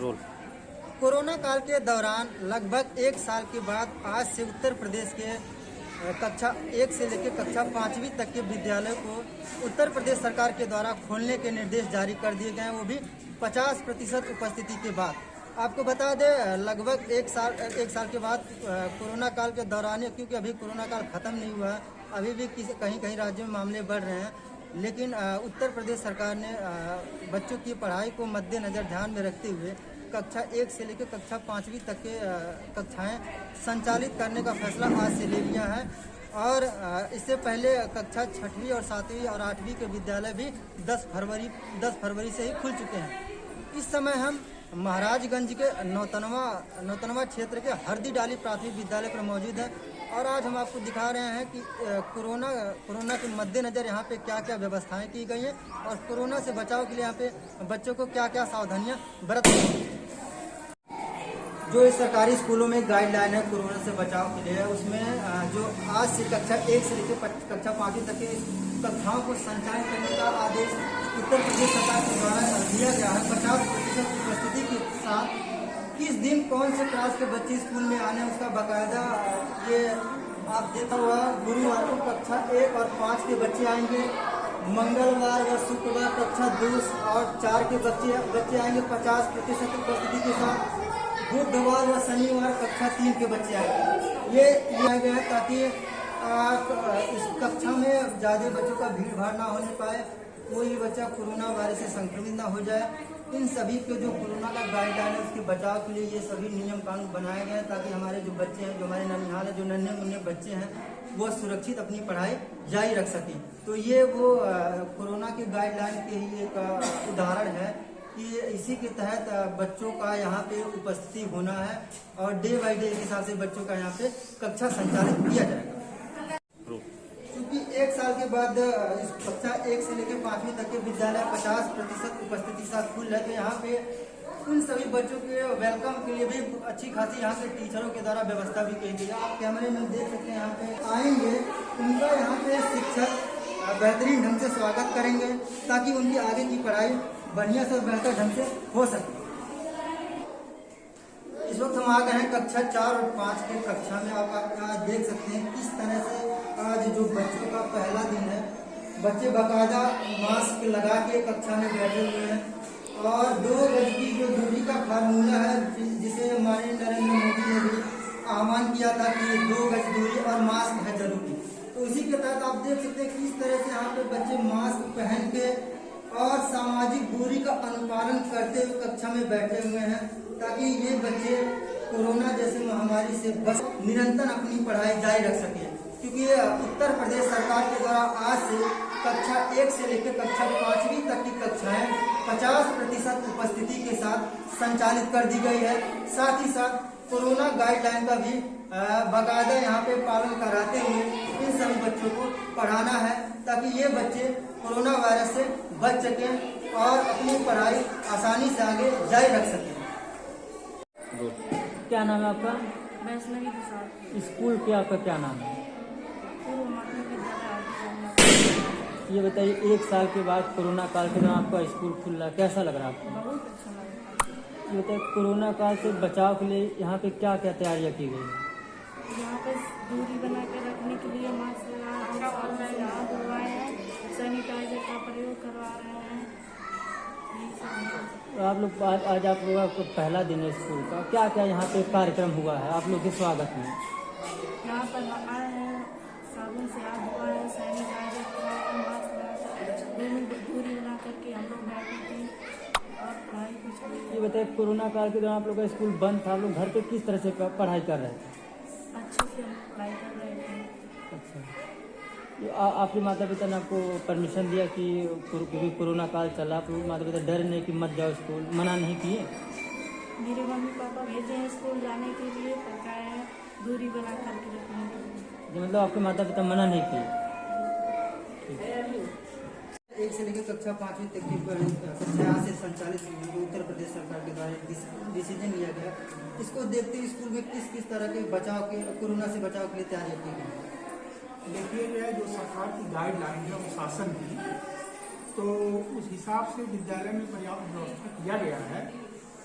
Role. Corona काल के दौरान लगभग 1 साल के बाद आज से उत्तर प्रदेश के कक्षा 1 से लेकर कक्षा 5वीं तक के विद्यालयों को उत्तर प्रदेश सरकार के द्वारा खोलने के निर्देश जारी कर दिए गए हैं, वो भी 50% उपस्थिति के बाद। आपको बता दें लगभग एक साल के बाद कोरोना काल के दौरान, क्योंकि अभी कोरोना काल ख़त्म नहीं हुआ है, अभी भी कहीं राज्यों में मामले बढ़ रहे हैं, लेकिन उत्तर प्रदेश सरकार ने बच्चों की पढ़ाई को मद्देनज़र ध्यान में रखते हुए कक्षा 1 से लेकर कक्षा 5वीं तक के कक्षाएं संचालित करने का फैसला आज से ले लिया है। और इससे पहले कक्षा 6वीं और 7वीं और 8वीं के विद्यालय भी 10 फरवरी से ही खुल चुके हैं। इस समय हम महाराजगंज के नौतनवा क्षेत्र के हरदी डाली प्राथमिक विद्यालय पर मौजूद हैं और आज हम आपको दिखा रहे हैं कि कोरोना के मद्देनज़र यहाँ पे क्या क्या व्यवस्थाएं की गई हैं और कोरोना से बचाव के लिए यहाँ पे बच्चों को क्या क्या सावधानियाँ बरतनी हैं। जो इस सरकारी स्कूलों में गाइडलाइन है कोरोना से बचाव के लिए, उसमें जो आज से कक्षा 1 से लेकर कक्षा 5वीं तक के कक्षाओं को संचालित करने का आदेश उत्तर प्रदेश सरकार के द्वारा दिया गया है। 50% उपस्थिति के साथ किस दिन कौन से क्लास के बच्चे स्कूल में आने उसका बाकायदा ये आप देखा हुआ। गुरुवार को कक्षा 1 और 5 के बच्चे आएंगे, मंगलवार व शुक्रवार कक्षा 2 और 4 के बच्चे आएंगे 50% उपस्थिति के साथ। बुधवार व शनिवार कक्षा 3 के बच्चे आएंगे। ये लिया गया है ताकि इस कक्षा में ज़्यादा बच्चों का भीड़ भाड़ ना होने पाए, कोई भी बच्चा कोरोना वायरस से संक्रमित ना हो जाए। इन सभी के जो कोरोना का गाइडलाइन है उसके बचाव के लिए ये सभी नियम कानून बनाए गए हैं ताकि हमारे जो बच्चे हैं, जो हमारे ननिहाल है, जो नन्हे मुन्ने बच्चे हैं, वो सुरक्षित अपनी पढ़ाई जारी रख सकें। तो ये वो कोरोना के गाइडलाइन के ही एक उदाहरण है कि इसी के तहत बच्चों का यहाँ पे उपस्थिति होना है और डे बाई डे के हिसाब से बच्चों का यहाँ पे कक्षा संचालित किया जाएगा। क्योंकि 1 साल के बाद इस कक्षा 1 से लेकर 5वीं तक के विद्यालय 50% उपस्थिति के साथ खुल है, तो यहाँ पे उन सभी बच्चों के वेलकम के लिए भी अच्छी खासी यहाँ पे टीचरों के द्वारा व्यवस्था भी की गई है। आप कैमरे में देख सकते हैं, यहाँ पे आएंगे उनका यहाँ पे शिक्षक बेहतरीन ढंग से स्वागत करेंगे ताकि उनकी आगे की पढ़ाई बढ़िया से बेहतर ढंग से हो सके। इस वक्त हम आ गए हैं कक्षा 4 और 5 के कक्षा में। आप आज देख सकते हैं किस तरह से आज जो बच्चों का पहला दिन है, बच्चे बाकायदा मास्क लगा के कक्षा में बैठे हुए हैं और 2 गज की जो दूरी का फार्मूला है जिसे हमारे नरेंद्र मोदी ने भी आह्वान किया था कि 2 गज दूरी और मास्क है जरूरी, तो इसी के तहत आप देख सकते हैं किस तरह से यहाँ पे बच्चे मास्क पहन के और सामाजिक दूरी का अनुपालन करते हुए कक्षा में बैठे हुए हैं ताकि ये बच्चे कोरोना जैसे महामारी से बच निरंतर अपनी पढ़ाई जारी रख सके। क्योंकि उत्तर प्रदेश सरकार के द्वारा आज से कक्षा 1 से लेकर कक्षा 5वीं तक की कक्षाएं 50% उपस्थिति के साथ संचालित कर दी गई है। साथ ही साथ कोरोना गाइडलाइन का भी बाकायदा यहाँ पे पालन कराते हुए इन सभी बच्चों को पढ़ाना है ताकि ये बच्चे कोरोना वायरस से बच सकें और अपनी पढ़ाई आसानी से आगे जारी रख सकें। क्या नाम है आपका? वैष्णवी प्रसाद। स्कूल के आपका क्या नाम है? ये बताइए 1 साल के बाद कोरोना काल के दौरान आपका स्कूल खुल रहा है, कैसा लग रहा है आपको? बहुत अच्छा लगा। ये बताइए कोरोना काल से बचाव के लिए यहाँ पे क्या क्या तैयारियाँ की गई? यहाँ पे दूरी बना के रखने के लिए मास्क लगा, हाथ धुलवाए हैं, सैनिटाइजर का प्रयोग करवा रहे हैं। तो आप लोग आज आप लोगों का पहला दिन है स्कूल का, क्या क्या यहाँ पे कार्यक्रम हुआ है आप लोग के स्वागत में? यहाँ पर आए हैं, साबुन से हाथ धुआए हैं, सैनिटाइजर करवाए हैं, मास्क लगा दूरी बना करके हम लोग बैठे थे और पढ़ाई कुछ। ये बताइए कोरोना काल के दौरान आप लोग का स्कूल बंद था, आप लोग घर पे किस तरह से पढ़ाई कर रहे थे? अच्छे से हम पढ़ाई कर रहे थे। अच्छा, आपके माता पिता ने आपको परमिशन दिया कि क्योंकि कोरोना काल चला, आप लोग माता पिता डर नहीं कि मत जाओ स्कूल, मना नहीं किए? मेरे मम्मी पापा भेजे हैं स्कूल जाने के लिए, पकाए हैं दूरी बना करके रखने के लिए। मतलब आपके माता पिता मना नहीं किए? 1 से लेकर कक्षा 5वीं तक की कक्षा से संचालित उत्तर प्रदेश सरकार के द्वारा डिसीजन लिया गया। इसको देखते हुए स्कूल में किस किस तरह के बचाव के कोरोना से बचाव के लिए तैयारियां की गई? देखिए यह जो सरकार की गाइडलाइन है शासन की, तो उस हिसाब से विद्यालय में पर्याप्त व्यवस्था किया गया है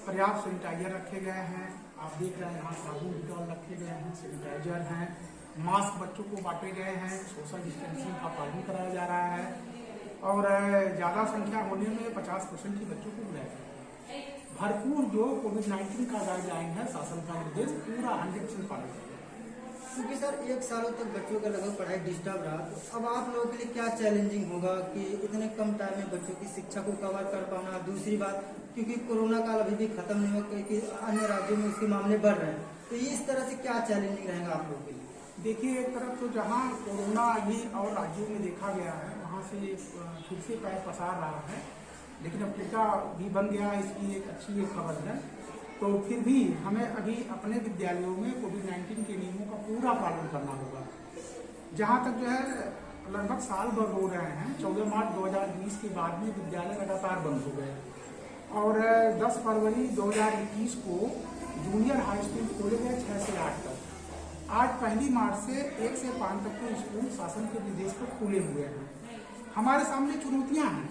पर्याप्त सैनिटाइजर रखे गए हैं। आप देख रहे हैं यहाँ साबुन डिटॉल रखे गए हैं, सैनिटाइजर हैं, मास्क बच्चों को बांटे गए हैं, सोशल डिस्टेंसिंग का पालन कराया जा रहा है और ज़्यादा संख्या होने में 50% ही बच्चों को बुलाया जाएगा। भरपूर जो कोविड-19 का गाइडलाइन है, शासन का निर्देश पूरा 100% पालन करेगा। क्योंकि सर 1 सालों तक बच्चों का लगभग पढ़ाई डिस्टर्ब रहा, तो अब आप लोगों के लिए क्या चैलेंजिंग होगा कि इतने कम टाइम में बच्चों की शिक्षा को कवर कर पाना। दूसरी बात, क्योंकि कोरोना काल अभी भी खत्म नहीं हुआ, क्योंकि अन्य राज्यों में उसके मामले बढ़ रहे हैं, तो ये इस तरह से क्या चैलेंजिंग रहेगा आप लोगों के लिए? देखिए, एक तरफ तो जहाँ कोरोना अभी और राज्यों में देखा गया है वहाँ से फिर से पैर पसार रहा है, लेकिन अब टीका भी बन गया, इसकी एक अच्छी खबर है। तो फिर भी हमें अभी अपने विद्यालयों में कोविड-19 के नियमों का पूरा पालन करना होगा। जहाँ तक जो है लगभग साल भर हो रहे हैं, 14 मार्च 2020 के बाद में विद्यालय लगातार बंद हो गए और 10 फरवरी 2021 को जूनियर हाई स्कूल खोले गए 6 से 8 तक। आज 1 मार्च से 1 से 5 तक के स्कूल शासन के निर्देश पर खुले हुए हैं। हमारे सामने चुनौतियाँ हैं,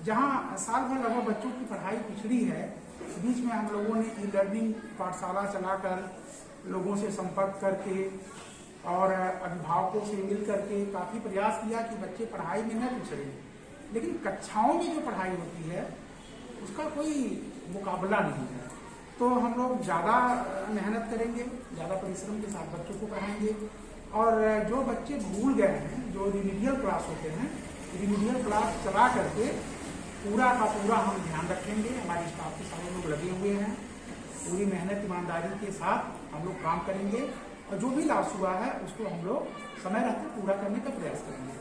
जहाँ साल भर लगभग बच्चों की पढ़ाई पिछड़ी है। बीच में हम लोगों ने ई लर्निंग पाठशाला चलाकर लोगों से संपर्क करके और अभिभावकों से मिल करके काफ़ी प्रयास किया कि बच्चे पढ़ाई में न पिछड़े, लेकिन कक्षाओं में जो पढ़ाई होती है उसका कोई मुकाबला नहीं है। तो हम लोग ज़्यादा मेहनत करेंगे, ज़्यादा परिश्रम के साथ बच्चों को पढ़ाएंगे और जो बच्चे भूल गए हैं, जो रिमीडियल क्लास होते हैं, रिमीडियल क्लास चला करके पूरा का पूरा हम ध्यान रखेंगे। हमारे स्टाफ के सारे लोग लगे हुए हैं, पूरी मेहनत ईमानदारी के साथ हम लोग काम करेंगे और जो भी लॉस हुआ है उसको हम लोग समय रहते पूरा करने का प्रयास करेंगे।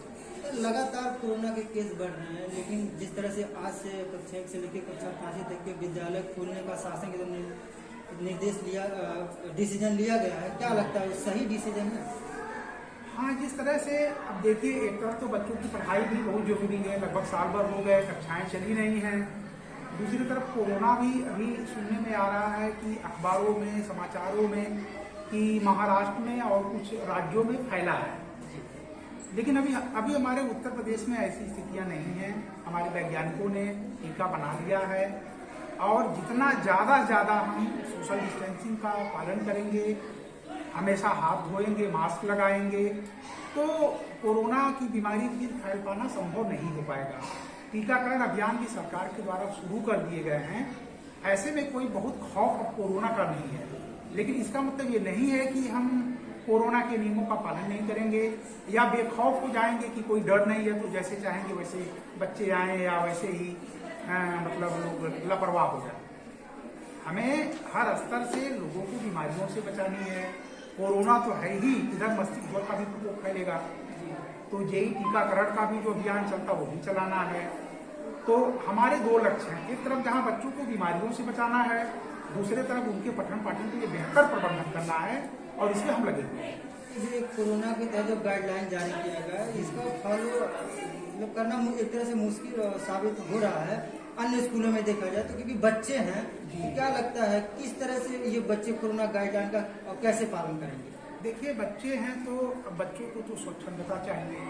लगातार कोरोना के केस बढ़ रहे हैं, लेकिन जिस तरह से आज से कक्षा 1 से लेकर कक्षा 5 तक के विद्यालय खोलने का शासन के निर्देश डिसीजन लिया गया है, क्या लगता है सही डिसीजन है? हाँ, जिस तरह से अब देखिए, एक तरफ तो बच्चों की पढ़ाई भी बहुत जरूरी है, लगभग साल भर हो गए, कक्षाएं चली नहीं हैं। दूसरी तरफ कोरोना भी अभी सुनने में आ रहा है कि अखबारों में, समाचारों में कि महाराष्ट्र में और कुछ राज्यों में फैला है, लेकिन अभी हमारे उत्तर प्रदेश में ऐसी स्थितियां नहीं हैं। हमारे वैज्ञानिकों ने टीका बना लिया है और जितना ज़्यादा हम सोशल डिस्टेंसिंग का पालन करेंगे, हमेशा हाथ धोएंगे, मास्क लगाएंगे, तो कोरोना की बीमारी फिर फैल पाना संभव नहीं हो पाएगा। टीकाकरण अभियान भी सरकार के द्वारा शुरू कर दिए गए हैं। ऐसे में कोई बहुत खौफ अब कोरोना का नहीं है, लेकिन इसका मतलब ये नहीं है कि हम कोरोना के नियमों का पालन नहीं करेंगे या बेखौफ हो जाएंगे कि कोई डर नहीं है तो जैसे चाहेंगे वैसे बच्चे आए या वैसे ही मतलब लोग लापरवाह हो जाए। हमें हर स्तर से लोगों को बीमारियों से बचानी है। कोरोना तो है ही, इधर मस्तिष्क ज्वर का भी प्रकोप फैलेगा, तो जेई टीकाकरण का भी जो अभियान चलता वो भी चलाना है। तो हमारे 2 लक्ष्य हैं, एक तरफ जहां बच्चों को बीमारियों से बचाना है, दूसरे तरफ उनके पठन पाठन के लिए बेहतर प्रबंधन करना है और इसमें हम लगे हुए हैं। ये कोरोना के तहत जो गाइडलाइन जारी किया गया है, इसको फॉलो करना एक तरह से मुश्किल साबित हो रहा है अन्य स्कूलों में देखा जाए तो, क्योंकि बच्चे हैं। तो क्या लगता है किस तरह से ये बच्चे कोरोना गाइडलाइन का और कैसे पालन करेंगे? देखिए, बच्चे हैं तो बच्चों को तो स्वच्छंदता चाहिए।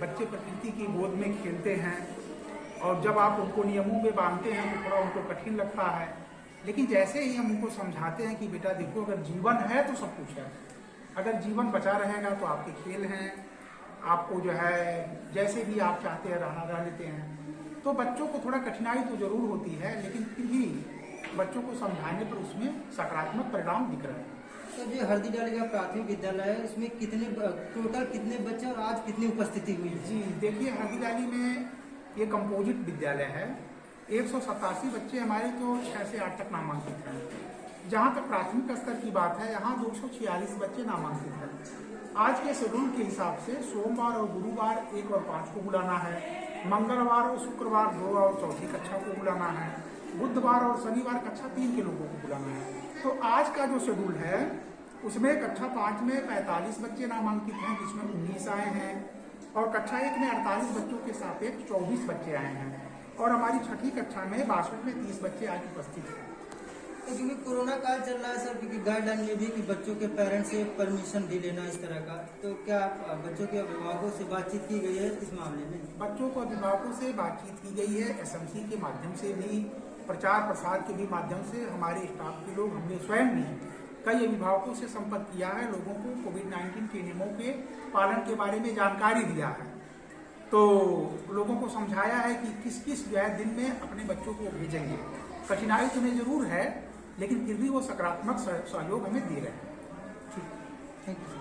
बच्चे प्रकृति की गोद में खेलते हैं और जब आप उनको नियमों में बांधते हैं तो थोड़ा उनको कठिन लगता है, लेकिन जैसे ही हम उनको समझाते हैं कि बेटा देखो, अगर जीवन है तो सब कुछ है, अगर जीवन बचा रहेगा तो आपके खेल हैं, आपको जो है जैसे भी आप चाहते हैं रहना रह लेते हैं। तो बच्चों को थोड़ा कठिनाई तो जरूर होती है, लेकिन फिर भी बच्चों को समझाने पर उसमें सकारात्मक परिणाम दिख रहे हैं। तो जो हरदीडाली का प्राथमिक विद्यालय है, उसमें टोटल कितने बच्चे और आज कितनी उपस्थिति हुई? जी देखिए, हरदीडाली में ये कंपोजिट विद्यालय है। 187 बच्चे हमारे तो 6 से 8 तक नामांकित हैं। जहाँ तक प्राथमिक स्तर की बात है, यहाँ 246 बच्चे नामांकित हैं। आज के शेड्यूल के हिसाब से सोमवार और गुरुवार 1 और 5 को बुलाना है, मंगलवार और शुक्रवार 2 और 4ठी कक्षा को बुलाना है, बुधवार और शनिवार कक्षा 3 के लोगों को बुलाना है। तो आज का जो शेड्यूल है उसमें कक्षा 5 में 45 बच्चे नामांकित हैं, जिसमें 19 आए हैं, और कक्षा 1 में 48 बच्चों के सापेक्ष 24 बच्चे आए हैं, और हमारी 6ठी कक्षा में 62 में 30 बच्चे आज उपस्थित हैं। तो क्योंकि कोरोना काल चल रहा है सर, क्योंकि गाइडलाइन में भी कि बच्चों के पेरेंट्स से परमिशन भी लेना इस तरह का, तो क्या बच्चों के अभिभावकों से बातचीत की गई है इस मामले में? बच्चों को अभिभावकों से बातचीत की गई है, एसएमसी के माध्यम से भी प्रचार प्रसार के भी माध्यम से हमारे स्टाफ के लोग, हमने स्वयं भी कई अभिभावकों से संपर्क किया है, लोगों को कोविड-19 के नियमों के पालन के बारे में जानकारी दिया है। तो लोगों को समझाया है कि किस किस जो है दिन में अपने बच्चों को भेजेंगे। कठिनाई तो उन्हें जरूर है, लेकिन फिर भी वो सकारात्मक सहयोग हमें दे रहे हैं। Thank you.